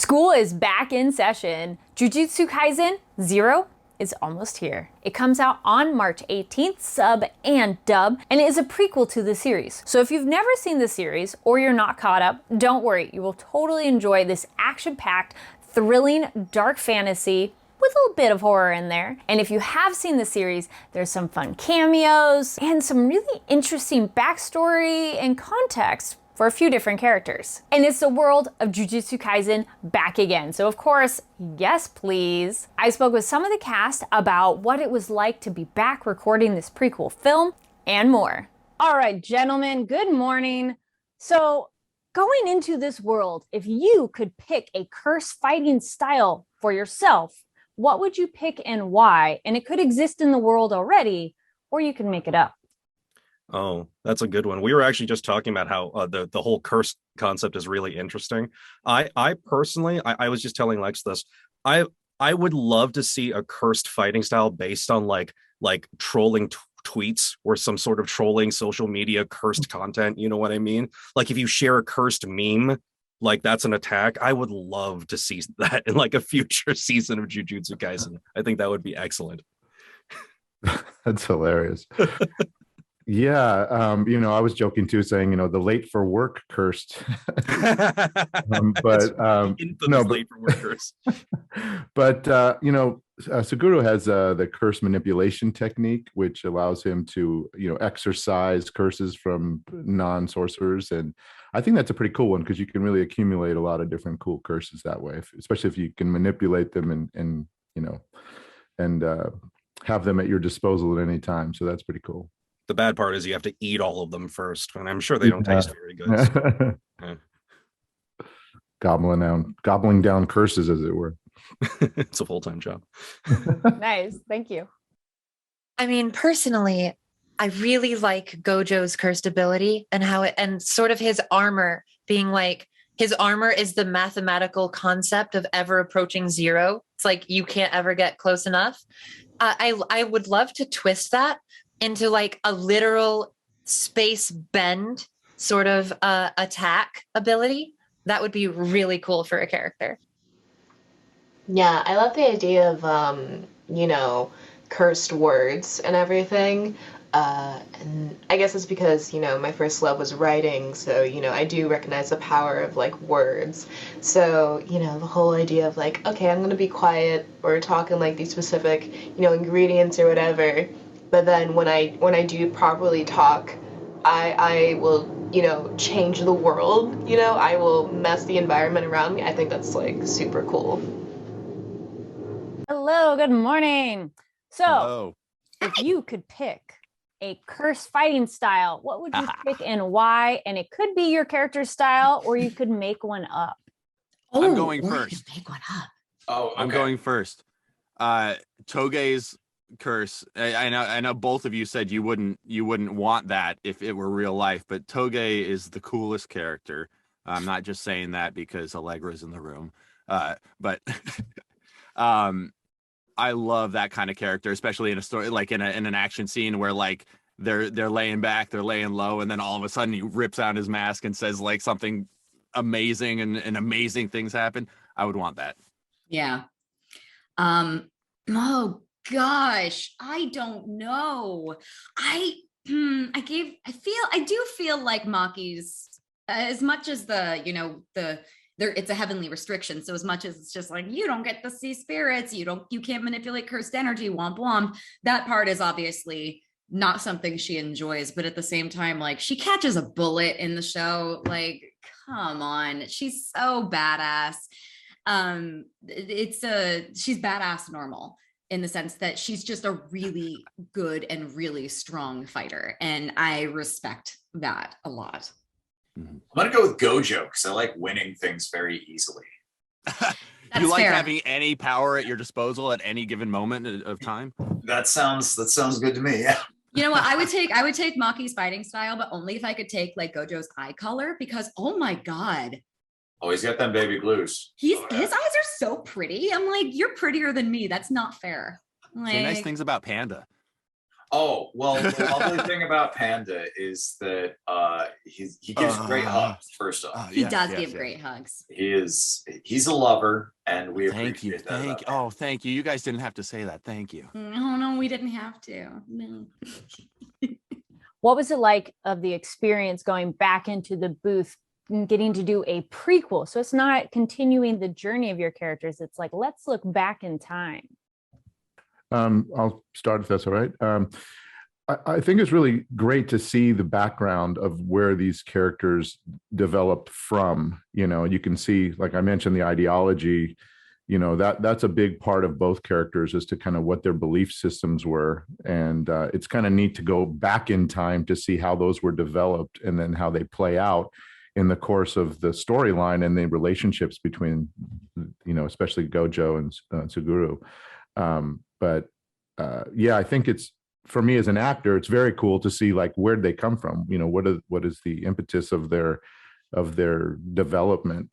School is back in session. Jujutsu Kaisen 0 is almost here. It comes out on March 18th, sub and dub, and it is a prequel to the series. So if you've never seen the series or you're not caught up, don't worry, you will totally enjoy this action-packed, thrilling, dark fantasy with a little bit of horror in there. And if you have seen the series, there's some fun cameos and some really interesting backstory and context for a few different characters. And it's the world of Jujutsu Kaisen back again. So of course, yes please. I spoke with some of the cast about what it was like to be back recording this prequel film and more. All right, gentlemen, good morning. So going into this world, if you could pick a curse fighting style for yourself, what would you pick and why? And it could exist in the world already, or you can make it up. Oh, that's a good one. We were actually just talking about how the whole curse concept is really interesting. I personally, I was just telling Lex this. I would love to see a cursed fighting style based on like trolling tweets or some sort of trolling social media cursed content. You know what I mean? Like if you share a cursed meme, like that's an attack. I would love to see that in like a future season of Jujutsu Kaisen. I think that would be excellent. That's hilarious. Yeah, I was joking too, saying, the late for work cursed. Late for work curse. But Suguru has the curse manipulation technique, which allows him to, exercise curses from non-sorcerers, and I think that's a pretty cool one because you can really accumulate a lot of different cool curses that way, especially if you can manipulate them and have them at your disposal at any time. So that's pretty cool. The bad part is you have to eat all of them first, and I'm sure they don't taste very good. So, yeah. Gobbling down curses, as it were. It's a full-time job. Nice, thank you. I mean, personally, I really like Gojo's cursed ability and sort of his armor being like, his armor is the mathematical concept of ever approaching zero. It's like you can't ever get close enough. I would love to twist that into like a literal space bend sort of attack ability. That would be really cool for a character. Yeah, I love the idea of, cursed words and everything. And I guess it's because, my first love was writing. So, I do recognize the power of like words. So, the whole idea of like, okay, I'm going to be quiet or talking like these specific, ingredients or whatever. But then when I do properly talk, I will, change the world, I will mess the environment around me. I think that's like super cool. Hello, good morning. So Hello. If you could pick a curse fighting style, what would you pick and why? And it could be your character style or you could make one up. I'm going first. Make one up. Oh, okay. I'm going first. Toge's curse. I know both of you said you wouldn't want that if it were real life, but Toge is the coolest character. I'm not just saying that because Allegra's in the room. But I love that kind of character, especially in a story like in an action scene where like they're laying back, they're laying low, and then all of a sudden he rips out his mask and says like something amazing and amazing things happen. I would want that. Yeah. Oh gosh, I don't know. I do feel like Maki's, as much as it's a heavenly restriction. So as much as it's just like, you don't get to see spirits, you can't manipulate cursed energy, womp womp. That part is obviously not something she enjoys, but at the same time, like she catches a bullet in the show. Like, come on, she's so badass. She's badass normal in the sense that she's just a really good and really strong fighter. And I respect that a lot. I'm gonna go with Gojo because I like winning things very easily. You like fair. having any power at your disposal at any given moment of time? That sounds good to me. Yeah. You know what? I would take Maki's fighting style, but only if I could take like Gojo's eye color, because oh my god. Oh, he's got them baby blues. His eyes are so pretty. I'm like, you're prettier than me. That's not fair. Like, Say nice things about Panda. Oh, well, the lovely thing about Panda is that he gives great hugs, first off. He does give great hugs. He's a lover, and we appreciate that. Thank you. You guys didn't have to say that. Thank you. No, we didn't have to. No. What was it like of the experience going back into the booth and getting to do a prequel? So it's not continuing the journey of your characters. It's like, let's look back in time. I'll start if that's all right. I think it's really great to see the background of where these characters developed from. You can see, like I mentioned, the ideology, that's a big part of both characters as to kind of what their belief systems were. And it's kind of neat to go back in time to see how those were developed and then how they play out in the course of the storyline and the relationships between, especially Gojo and Suguru. I think it's, for me as an actor, it's very cool to see like where'd they come from. What is the impetus of their development?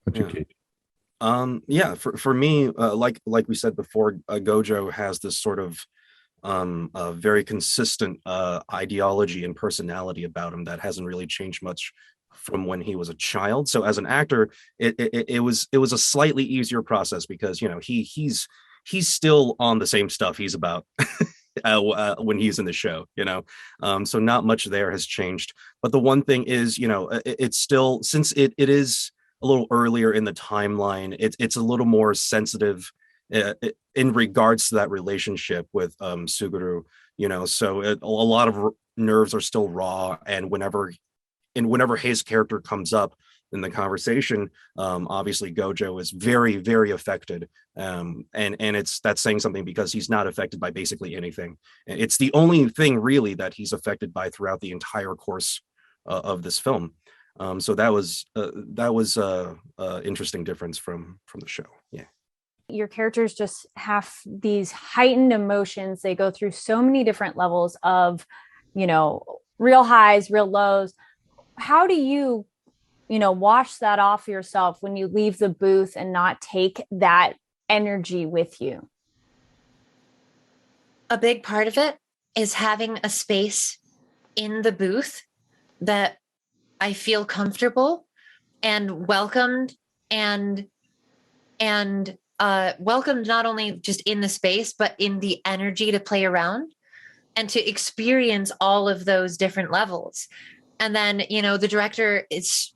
What's your take? For me, like we said before, Gojo has this sort of very consistent ideology and personality about him that hasn't really changed much from when he was a child. So as an actor, it was a slightly easier process because he's still on the same stuff he's about when he's in the show, so not much there has changed. But the one thing is, it's still, since it is a little earlier in the timeline, it's a little more sensitive in regards to that relationship with Suguru, so a lot of nerves are still raw, and whenever his character comes up in the conversation, obviously Gojo is very, very affected, and that's saying something because he's not affected by basically anything. It's the only thing really that he's affected by throughout the entire course of this film. So that was interesting difference from the show. Yeah. Your characters just have these heightened emotions. They go through so many different levels of, real highs, real lows. How do you wash that off yourself when you leave the booth and not take that energy with you? A big part of it is having a space in the booth that I feel comfortable and welcomed and welcomed not only just in the space, but in the energy to play around and to experience all of those different levels. And then, the director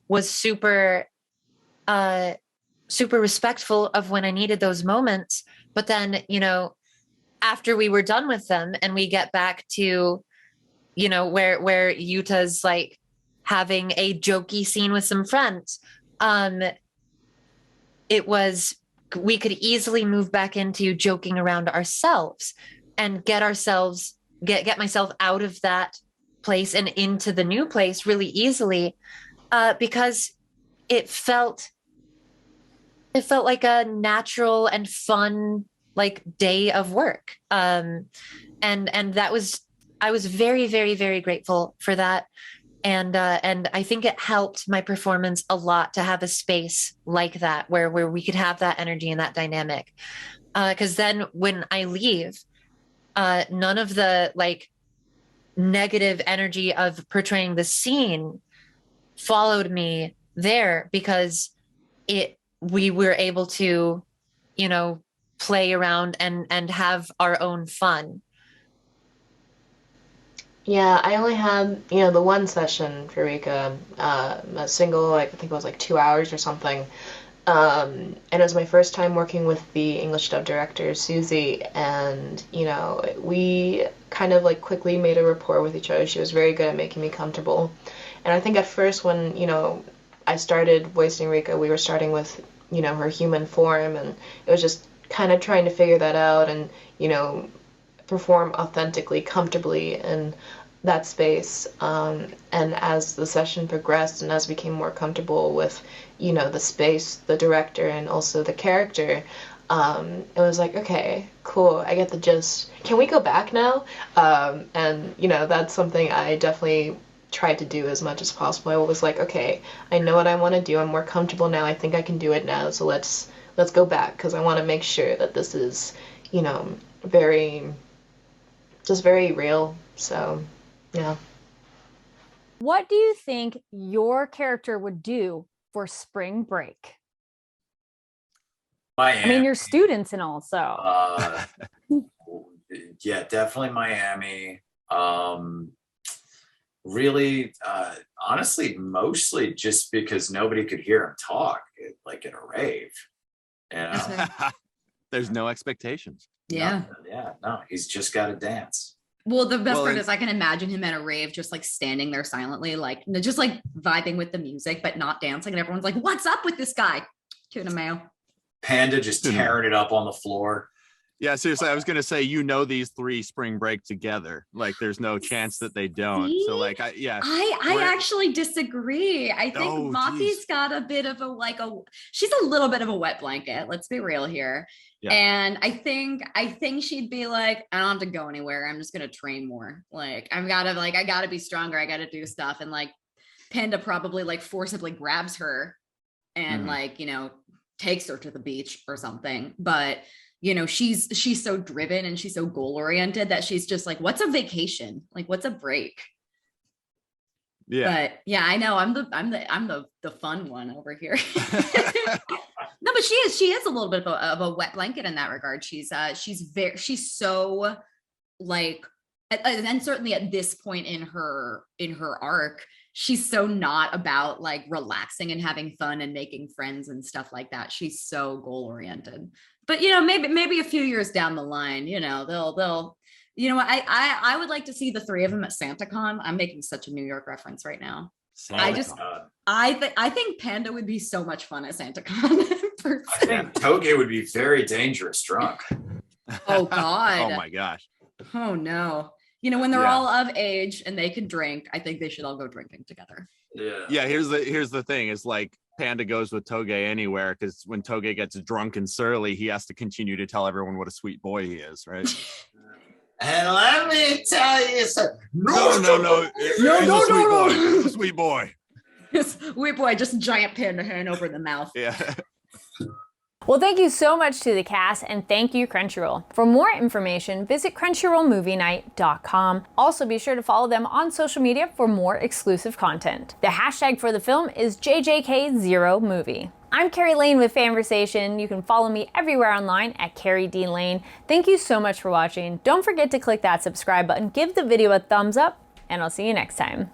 was super respectful of when I needed those moments. But then, after we were done with them and we get back to, where Yuta's like having a jokey scene with some friends, we could easily move back into joking around ourselves and get myself out of that place and into the new place really easily, because it felt like a natural and fun like day of work, and I was very, very, very grateful for that, and I think it helped my performance a lot to have a space like that where we could have that energy and that dynamic, because then when I leave, none of the like negative energy of portraying the scene followed me there, because we were able to play around and have our own fun. Yeah, I only had the one session for Rika, a single, I think it was like 2 hours or something, and it was my first time working with the English dub director Susie, and we kind of like quickly made a rapport with each other. She was very good at making me comfortable, and I think at first when I started voicing Rika, we were starting with her human form, and it was just kind of trying to figure that out and perform authentically, comfortably in that space. And as the session progressed and as we became more comfortable with the space, the director, and also the character, it was like, okay, cool, I get the gist. Can we go back now? And that's something I definitely tried to do as much as possible. I was like, okay, I know what I want to do. I'm more comfortable now. I think I can do it now. So let's go back, because I want to make sure that this is very just very real. So, yeah. What do you think your character would do for spring break? Miami. I mean, you're students and all, so. Yeah, definitely Miami. Really, honestly, mostly just because nobody could hear him talk, like in a rave. You know? There's no expectations. Yeah. No, he's just got to dance. Well, the best part is I can imagine him at a rave, just like standing there silently, like just like vibing with the music, but not dancing. And everyone's like, "What's up with this guy?" Tuna mayo. Panda just tearing it up on the floor. Yeah, seriously, I was gonna say, these three spring break together. Like, there's no chance that they don't. See? So, like, I actually disagree. I think Maki's got a bit of she's a little bit of a wet blanket. Let's be real here. Yeah. And I think she'd be like, I don't have to go anywhere. I'm just gonna train more. Like, I gotta be stronger. I gotta do stuff. And like, Panda probably like forcibly grabs her and takes her to the beach or something. But she's so driven and she's so goal oriented that she's just like, what's a vacation? Like, what's a break? Yeah. But yeah, I know I'm the fun one over here. No, but she is a little bit of a wet blanket in that regard. She's so like, and certainly at this point in her arc, she's so not about like relaxing and having fun and making friends and stuff like that. She's so goal oriented. But maybe a few years down the line, they'll I would like to see the three of them at SantaCon. I'm making such a New York reference right now. I think Panda would be so much fun at SantaCon. I think Toge would be very dangerous drunk. Oh God. Oh my gosh. Oh no. When they're all of age and they can drink, I think they should all go drinking together. Yeah. Here's the thing is like Panda goes with Toge anywhere because when Toge gets drunk and surly, he has to continue to tell everyone what a sweet boy he is, right? And let me tell you something. No. Sweet boy. Sweet boy, just giant panda hand over the mouth. Yeah. Well, thank you so much to the cast, and thank you, Crunchyroll. For more information, visit crunchyrollmovienight.com. Also, be sure to follow them on social media for more exclusive content. The hashtag for the film is JJK0movie. I'm Kari Lane with FANVERSATION. You can follow me everywhere online at Kari D. Lane. Thank you so much for watching. Don't forget to click that subscribe button, give the video a thumbs up, and I'll see you next time.